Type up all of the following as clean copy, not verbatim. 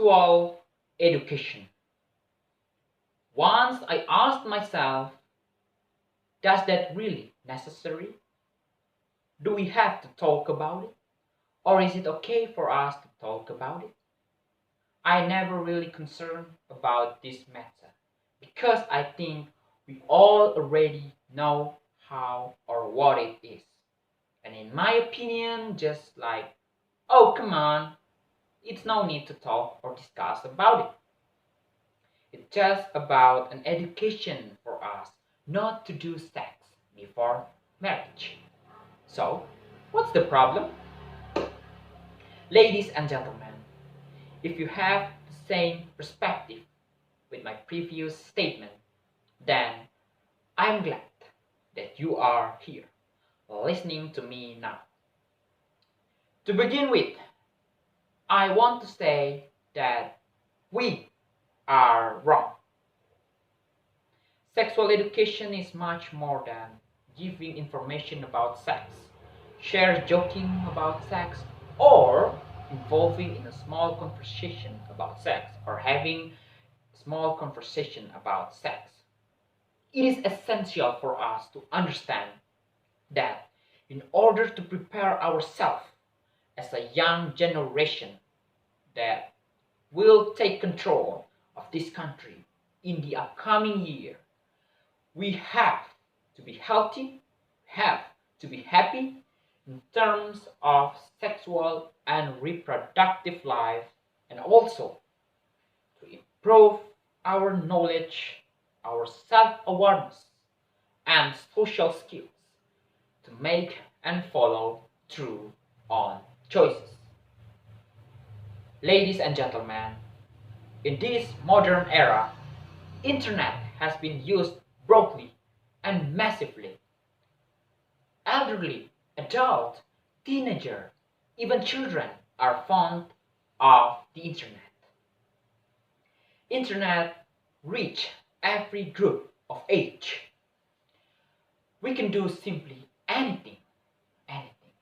Sexual education. Once I asked myself, does that really necessary? Do we have to talk about it? Or is it okay for us to talk about it? I never really concerned about this matter because I think we all already know how or what it is. And in my opinion, just like, oh, come on, it's no need to talk or discuss about it. It's just about an education for us not to do sex before marriage. So, what's the problem? Ladies and gentlemen, if you have the same perspective with my previous statement, then I'm glad that you are here listening to me now. To begin with, I want to say that we are wrong. Sexual education is much more than giving information about sex, share joking about sex, or involving in a small conversation about sex or having small conversation about sex. It is essential for us to understand that in order to prepare ourselves as a young generation that will take control of this country in the upcoming year, we have to be healthy, have to be happy in terms of sexual and reproductive life, and also to improve our knowledge, our self-awareness, and social skills to make and follow through on choices. Ladies and gentlemen, in this modern era, internet has been used broadly and massively. Elderly, adult, teenager, even children are fond of the internet. Internet reach every group of age. We can do simply anything, anything.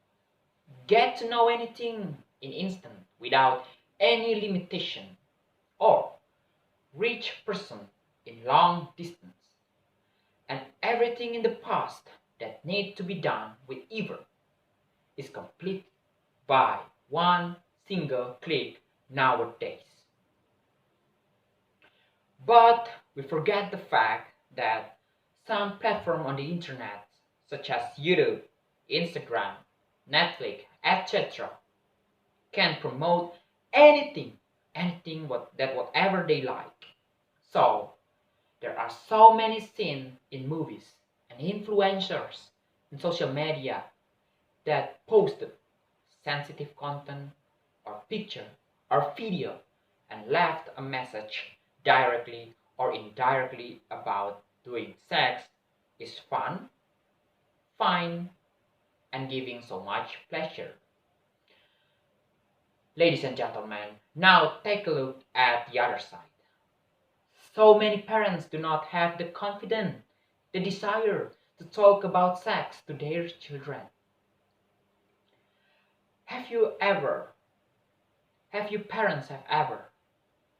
Get to know anything in instant without any limitation or reach person in long distance. And everything in the past that need to be done with either is complete by one single click nowadays. But we forget the fact that some platform on the internet, such as YouTube, Instagram, Netflix, etc., can promote anything, whatever they like. So there are so many scenes in movies and influencers in social media that posted sensitive content or picture or video and left a message directly or indirectly about doing sex is fun, fine, and giving so much pleasure. Ladies and gentlemen, now take a look at the other side. So many parents do not have the confidence, the desire to talk about sex to their children. Have you ever, have your parents have ever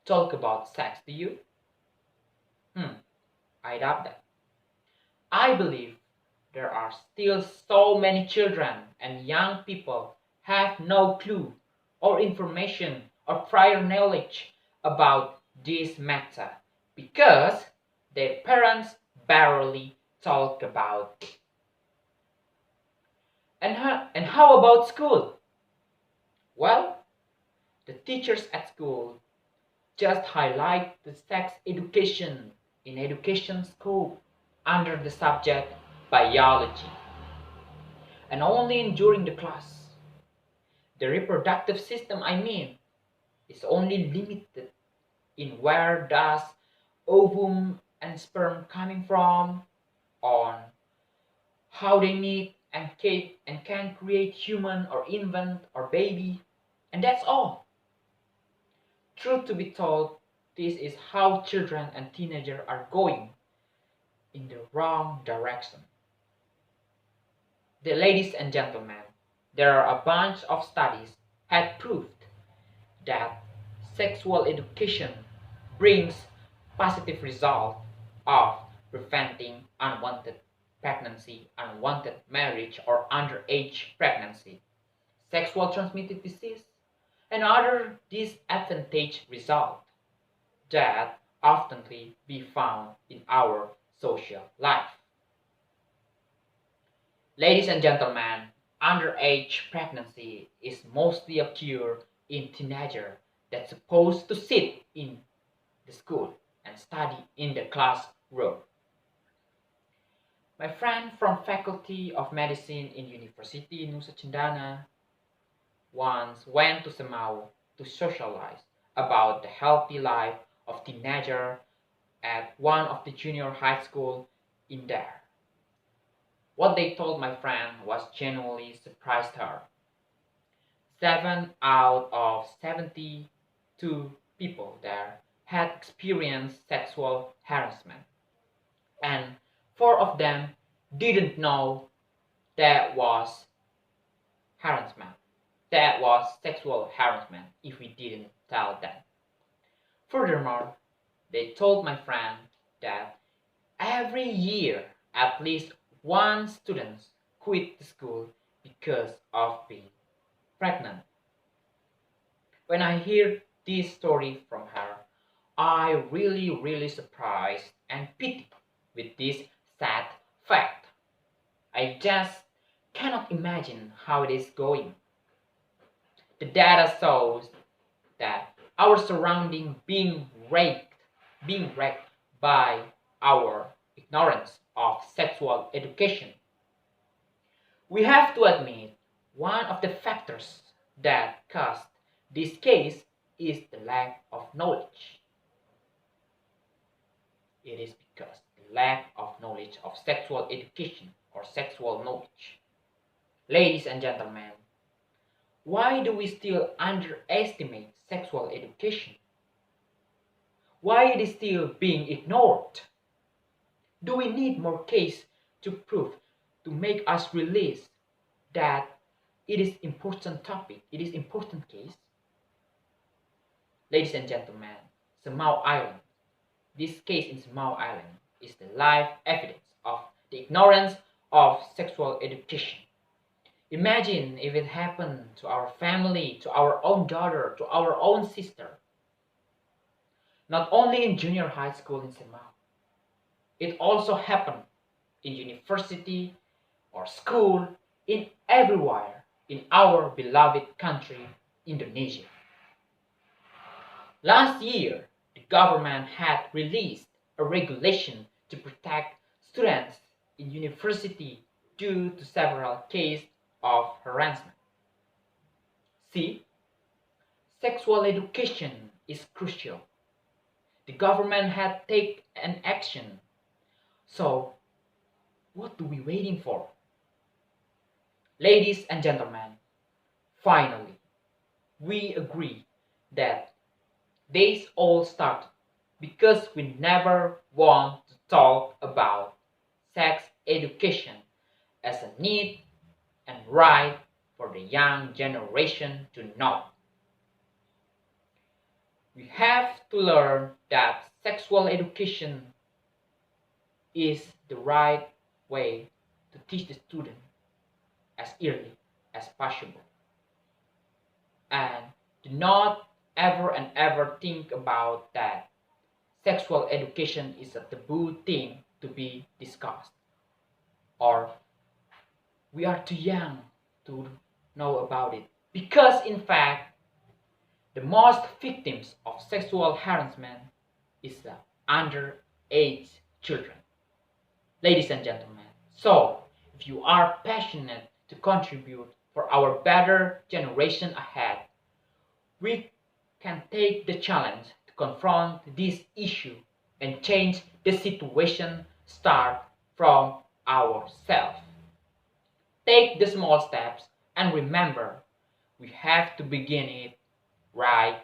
talked about sex to you? I doubt that. I believe there are still so many children and young people have no clue or information or prior knowledge about this matter because their parents barely talk about it. And how about school? Well, the teachers at school just highlight the sex education in education scope under the subject biology and only during the class. The reproductive system, I mean, is only limited in where does ovum and sperm coming from, on how they meet and can create human or infant or baby, and that's all. Truth to be told, this is how children and teenagers are going in the wrong direction. The ladies and gentlemen, there are a bunch of studies had proved that sexual education brings positive result of preventing unwanted pregnancy, unwanted marriage, or underage pregnancy, sexual transmitted disease, and other disadvantageous results that often be found in our social life. Ladies and gentlemen, underage pregnancy is mostly occur in teenagers that's supposed to sit in the school and study in the classroom. My friend from Faculty of Medicine in University Nusa Cendana once went to Semau to socialize about the healthy life of teenager at one of the junior high school in there. What they told my friend was genuinely surprised her. 7 out of 72 people there had experienced sexual harassment, and 4 of them didn't know that was harassment. That was sexual harassment if we didn't tell them. Furthermore, they told my friend that every year at least one student quit the school because of being pregnant. When I hear this story from her, I really surprised and pity with this sad fact. I just cannot imagine how it is going. The data shows that our surrounding being wrecked by our ignorance of sexual education. We have to admit one of the factors that caused this case is the lack of knowledge. It is because the lack of knowledge of sexual education or sexual knowledge. Ladies and gentlemen, why do we still underestimate sexual education? Why it is still being ignored? Do we need more case to prove to make us realize that it is important topic, it is important case? Ladies and gentlemen, Semau Island. This case in Semau Island is the live evidence of the ignorance of sexual education. Imagine if it happened to our family, to our own daughter, to our own sister. Not only in junior high school in Semau, it also happened in university or school, in everywhere in our beloved country, Indonesia. Last year, the government had released a regulation to protect students in university due to several cases of harassment. See, sexual education is crucial. The government had taken an action. So, what are we waiting for? Ladies and gentlemen, finally, we agree that this all started because we never want to talk about sex education as a need and right for the young generation to know. We have to learn that sexual education is the right way to teach the student as early as possible. And do not ever and ever think about that sexual education is a taboo thing to be discussed, or we are too young to know about it. Because in fact, the most victims of sexual harassment is the underage children. Ladies and gentlemen, so if you are passionate to contribute for our better generation ahead, we can take the challenge to confront this issue and change the situation start from ourselves. Take the small steps and remember, we have to begin it right